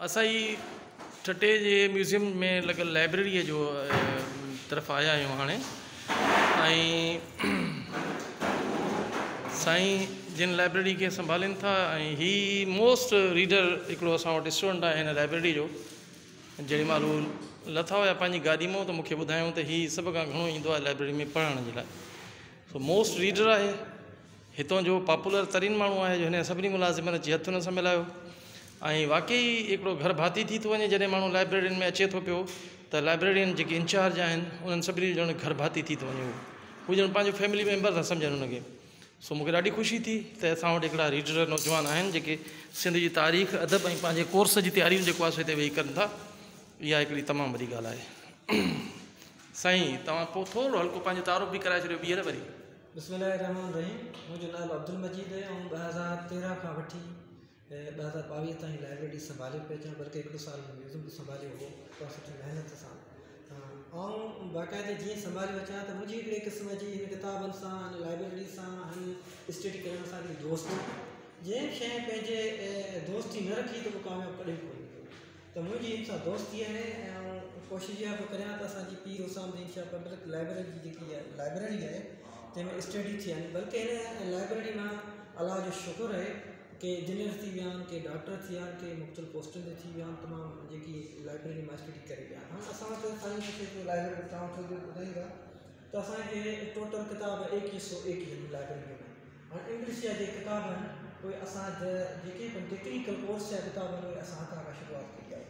Acai ठटे जे museum में लॻल library जो तरफ़ आया आहियूं हाणे साईं जिन लाइब्रेरी के संभालन था ही मोस्ट रीडर हिकिड़ो असां वटि स्टूडेंट आहे हिन लाइब्रेरी जो जेॾी महिल हू लथा हुआ पंहिंजी गाॾी मां त मूंखे ॿुधायूं त हीउ सभ खां घणो ईंदो आहे लाइब्रेरी में पढ़ण जे लाइ। सो मोस्ट रीडर आहे, हितों जो पॉपुलर तरीन माण्हू आहे जो हिन सभिनी मुलाज़िमनि अची हथु न सां मिलायो ऐं वाक़ई हिकिड़ो घर भाती थी थो वञे जॾहिं माण्हू लाइब्रेरियुनि में अचे थो पियो त लाइब्रेरियन जेके इंचार्ज आहिनि उन्हनि सभिनी ॼण घर भाती थी थो वञे, हू ॼण पंहिंजो फैमिली मेंबर था सम्झनि हुनखे। सो मूंखे ॾाढी ख़ुशी थी त असां वटि हिकिड़ा रीडर नौजवान आहिनि जेके सिंध जी तारीख़ अदब ऐं पंहिंजे कोर्स जी तयारियूं जेको आहे सो हिते वेही कनि था। इहा हिकिड़ी तमामु वॾी ॻाल्हि आहे। साईं तव्हां पोइ थोरो हल्को पंहिंजो तारुफ़ बि कराए छॾियो ॿीहर वरी। बिस्मिल्लाहिर्रहमानिर्रहीम। मुंहिंजो नालो अब्दुल मजीद आहे ऐं 2013 खां वठी 2022 ताईं लाइब्रेरी संभाले पियो अचां, बल्कि हिकिड़ो साल म्यूज़ियम बि संभालियो हो पर सुठी महिनत सां। ऐं बाक़ाइदे जीअं संभालियो अचां त मुंहिंजी हिकिड़े क़िस्म जी हिन किताबनि सां हिन लाइब्रेरी सां हिन स्टडी करण सां हिकिड़ी दोस्ती, जंहिं शइ पंहिंजे दोस्ती न रखी त उहो कामयाबु कॾहिं कोन्हे। त मुंहिंजी हिन सां दोस्ती आहे ऐं कोशिशि इहा बि करियां त असांजी पीर हुसैन शाह पब्लिक लाइब्रेरी जेकी आहे लाइब्रेरी आहे जंहिंमें स्टडी थी आहिनि, बल्कि हिन लाइब्रेरी मां अलाह जो शुक्र आहे कि इंजीनियर थी विया आहिनि, के डॉक्टर थी विया आहिनि, के मुख़्तलिफ़ पोस्टुनि ते थी विया आहिनि, तमामु जेकी लाइब्रेरी मां स्टडी करे विया आहिनि। हाणे असां वटि साईं लाइब्रेरी तव्हां वटि ॿुधाईंदा त असांखे टोटल किताब 2121 लाइब्रेरी में। हाणे इंग्लिश जा जेके किताब आहिनि उहे असां जेके टेक्निकल कोर्स जा किताब आहिनि उहे असां हितां खां शुरूआति कई आहे।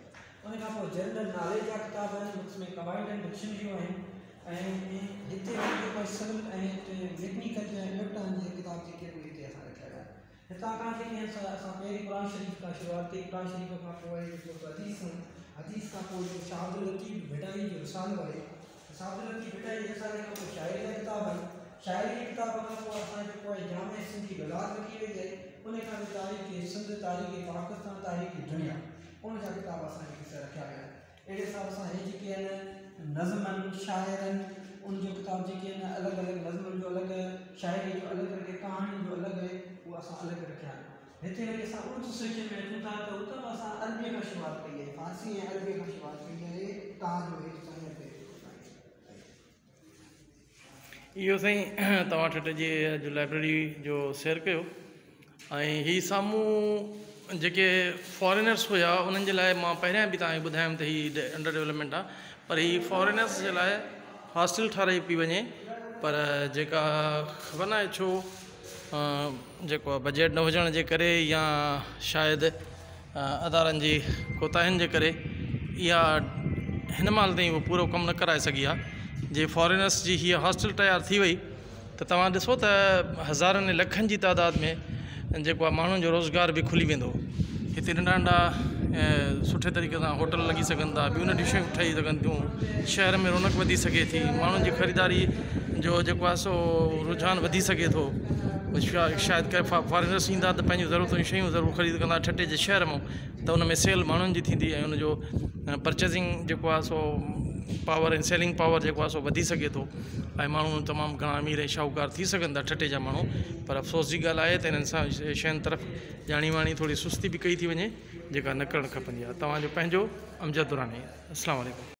उन खां पोइ जनरल नॉलेज जा किताब आहिनि, उसमें कंबाइंड एंड डिक्शनरियूं आहिनि ऐं हिते जेको सिविल ऐं टेक्निकल जा इलेक्ट्रॉन जी किताब जेके उहे हिते असां रखिया विया। हितां खां जेके असां पहिरीं क़ुरान शरीफ़ खां शुरूआति कई, क़ुरान शरीफ़ खां पोइ हदीस खां पोइ जो शाह अब्दुल लतीफ़ भिटाई जो रिसालो आहे, शाह अब्दुल लतीफ़ भिटाई जे रिसाले खां पोइ शाइरी जा किताब आहिनि, शाइरी जी किताब खां पोइ असां जेको आहे जामे सिंधी बलाग रखी वई आहे, उन खां पोइ तारीख़ सिंध, तारीख़ पाकिस्तान, तारीख़ दुनिया, उन जा किताब असांजे हिते रखिया विया आहिनि। अहिड़े हिसाब सां हे जेके आहिनि नज़मनि शाइरनि उनजो किताब जेके आहिनि अलॻि अलॻि नज़मनि जो अलॻि, शाइरी जो अलॻि रखे, कहाणी जो अलॻि आहे, उहे असां अलॻि रखिया आहिनि। हिते वरी असां उर्दू सेक्शन में अचूं था त उते बि असां अरबीअ खां शुरूआति कई आहे, फारसी ऐं अरबीअ खां शुरूआति कई आहे। इहो साईं तव्हां ठटे जी अॼु लाइब्रेरी जो सैर कयो ऐं हीअ साम्हूं जेके फॉरेनर्स हुआ उन्हनि जे लाइ मां पहिरियां बि तव्हांखे ॿुधायुमि त हीअ अंडर डेवलपमेंट आहे, पर हीअ फॉरेनर्स जे लाइ हॉस्टल ठाराई पई वञे, पर जेका ख़बर न आहे छो जेको आहे बजट न हुजण जे करे या शायदि अदारनि जी कोताहियुनि जे करे इहा हिन महिल ताईं उहो पूरो कमु न कराए सघी आहे। जे फॉरेनर्स जी हीअ हॉस्टल तयारु थी वई त तव्हां ॾिसो त हज़ारनि लखनि जी तादाद में जेको आहे माण्हुनि जो रोज़गार बि खुली वेंदो। हिते नंढा नंढा सुठे तरीक़े सां होटल लॻी सघनि था, ॿियूं नंढियूं शयूं ठही सघनि थियूं, शहर में रौनक वधी सघे थी, माण्हुनि जी ख़रीदारी जो जेको आहे सो रुझान वधी सघे थो। शायदि कंहिं फॉरेनर्स ईंदा त पंहिंजूं ज़रूरतूं जी शयूं ज़रूरु ख़रीद कंदा ठटे जे शहर मां, त उन में सेल माण्हुनि जी थींदी ऐं उनजो परचेसिंग जेको आहे सो पावर ऐं सेलिंग पावर जेको आहे सो वधी सघे थो ऐं माण्हू तमामु घणा अमीर ऐं शाहूकार थी सघनि था ठटे जा माण्हू। पर अफ़सोस जी ॻाल्हि आहे त हिननि सां शयुनि तरफ़ ॼाणी वाणी थोरी सुस्ती बि कई थी वञे जेका न करणु खपंदी आहे। तव्हांजो पंहिंजो अमजद दुरानी। अस्सलाम वालेकुम।